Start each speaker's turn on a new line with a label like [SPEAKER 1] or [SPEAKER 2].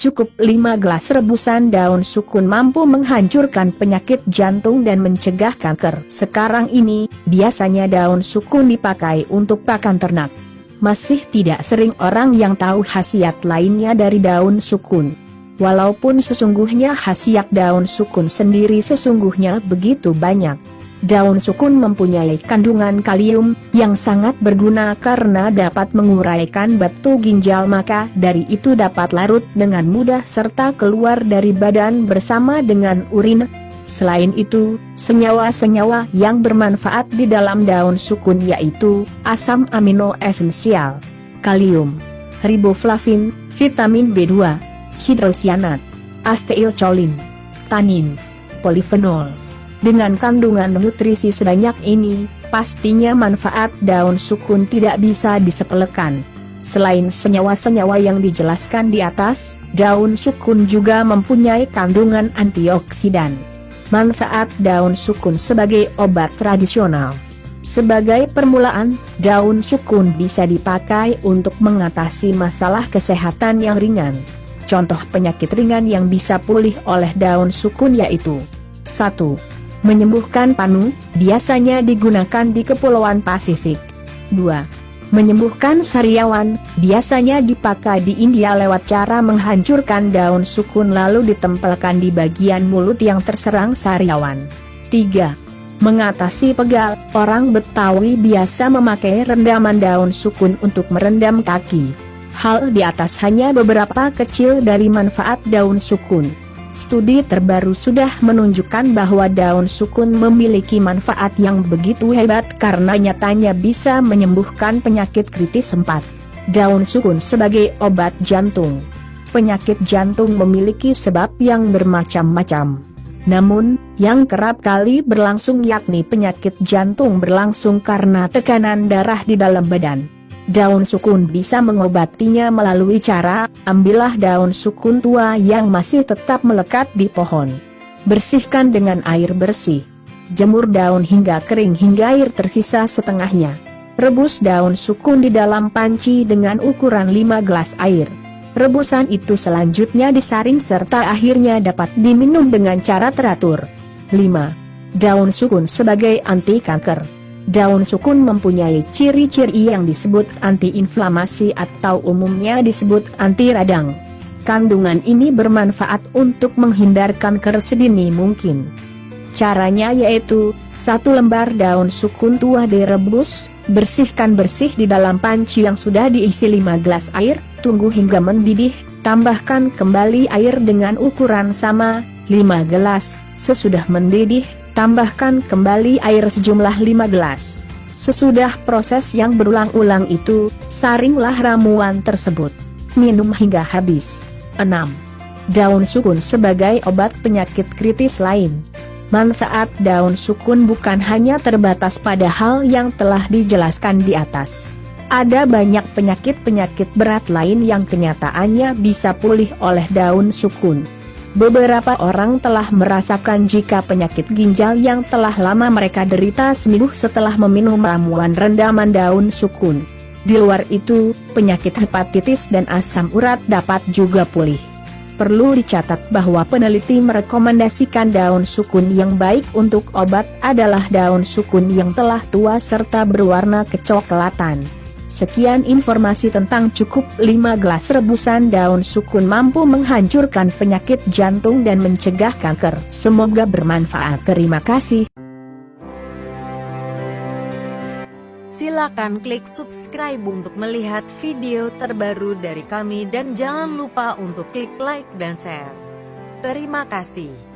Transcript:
[SPEAKER 1] Cukup 5 gelas rebusan daun sukun mampu menghancurkan penyakit jantung dan mencegah kanker. Sekarang ini, biasanya daun sukun dipakai untuk pakan ternak. Masih tidak sering orang yang tahu khasiat lainnya dari daun sukun. Walaupun sesungguhnya khasiat daun sukun sendiri sesungguhnya begitu banyak. Daun sukun mempunyai kandungan kalium yang sangat berguna karena dapat menguraikan batu ginjal, maka dari itu dapat larut dengan mudah serta keluar dari badan bersama dengan urin. Selain itu, senyawa-senyawa yang bermanfaat di dalam daun sukun yaitu asam amino esensial, kalium, riboflavin, vitamin B2, hidrosianat, asetilkolin, tanin, polifenol. Dengan kandungan nutrisi sebanyak ini, pastinya manfaat daun sukun tidak bisa disepelekan. Selain senyawa-senyawa yang dijelaskan di atas, daun sukun juga mempunyai kandungan antioksidan. Manfaat daun sukun sebagai obat tradisional. Sebagai permulaan, daun sukun bisa dipakai untuk mengatasi masalah kesehatan yang ringan. Contoh penyakit ringan yang bisa pulih oleh daun sukun yaitu 1. Menyembuhkan panu, biasanya digunakan di Kepulauan Pasifik. 2. Menyembuhkan sariawan, biasanya dipakai di India lewat cara menghancurkan daun sukun lalu ditempelkan di bagian mulut yang terserang sariawan. 3. Mengatasi pegal, orang Betawi biasa memakai rendaman daun sukun untuk merendam kaki. Hal di atas hanya beberapa kecil dari manfaat daun sukun. Studi terbaru sudah menunjukkan bahwa daun sukun memiliki manfaat yang begitu hebat karena nyatanya bisa menyembuhkan penyakit kritis 4. Daun sukun sebagai obat jantung. Penyakit jantung memiliki sebab yang bermacam-macam. Namun, yang kerap kali berlangsung yakni penyakit jantung berlangsung karena tekanan darah di dalam badan. Daun sukun bisa mengobatinya melalui cara, ambillah daun sukun tua yang masih tetap melekat di pohon. Bersihkan dengan air bersih. Jemur daun hingga kering hingga air tersisa setengahnya. Rebus daun sukun di dalam panci dengan ukuran 5 gelas air. Rebusan itu selanjutnya disaring serta akhirnya dapat diminum dengan cara teratur. 5. Daun sukun sebagai anti kanker. Daun sukun mempunyai ciri-ciri yang disebut anti-inflamasi atau umumnya disebut anti radang. Kandungan ini bermanfaat untuk menghindar kanker sedini mungkin. Caranya yaitu, 1 lembar daun sukun tua direbus, bersihkan bersih di dalam panci yang sudah diisi 5 gelas air, tunggu hingga mendidih, tambahkan kembali air dengan ukuran sama, 5 gelas, sesudah mendidih, tambahkan kembali air sejumlah 5 gelas. Sesudah proses yang berulang-ulang itu, saringlah ramuan tersebut. Minum hingga habis. 6. Daun sukun sebagai obat penyakit kritis lain. Manfaat daun sukun bukan hanya terbatas pada hal yang telah dijelaskan di atas. Ada banyak penyakit-penyakit berat lain yang kenyataannya bisa pulih oleh daun sukun. Beberapa orang telah merasakan jika penyakit ginjal yang telah lama mereka derita sembuh setelah meminum ramuan rendaman daun sukun. Di luar itu, penyakit hepatitis dan asam urat dapat juga pulih. Perlu dicatat bahwa peneliti merekomendasikan daun sukun yang baik untuk obat adalah daun sukun yang telah tua serta berwarna kecoklatan. Sekian informasi tentang cukup 5 gelas rebusan daun sukun mampu menghancurkan penyakit jantung dan mencegah kanker. Semoga bermanfaat. Terima kasih.
[SPEAKER 2] Silakan klik subscribe untuk melihat video terbaru dari kami dan jangan lupa untuk klik like dan share. Terima kasih.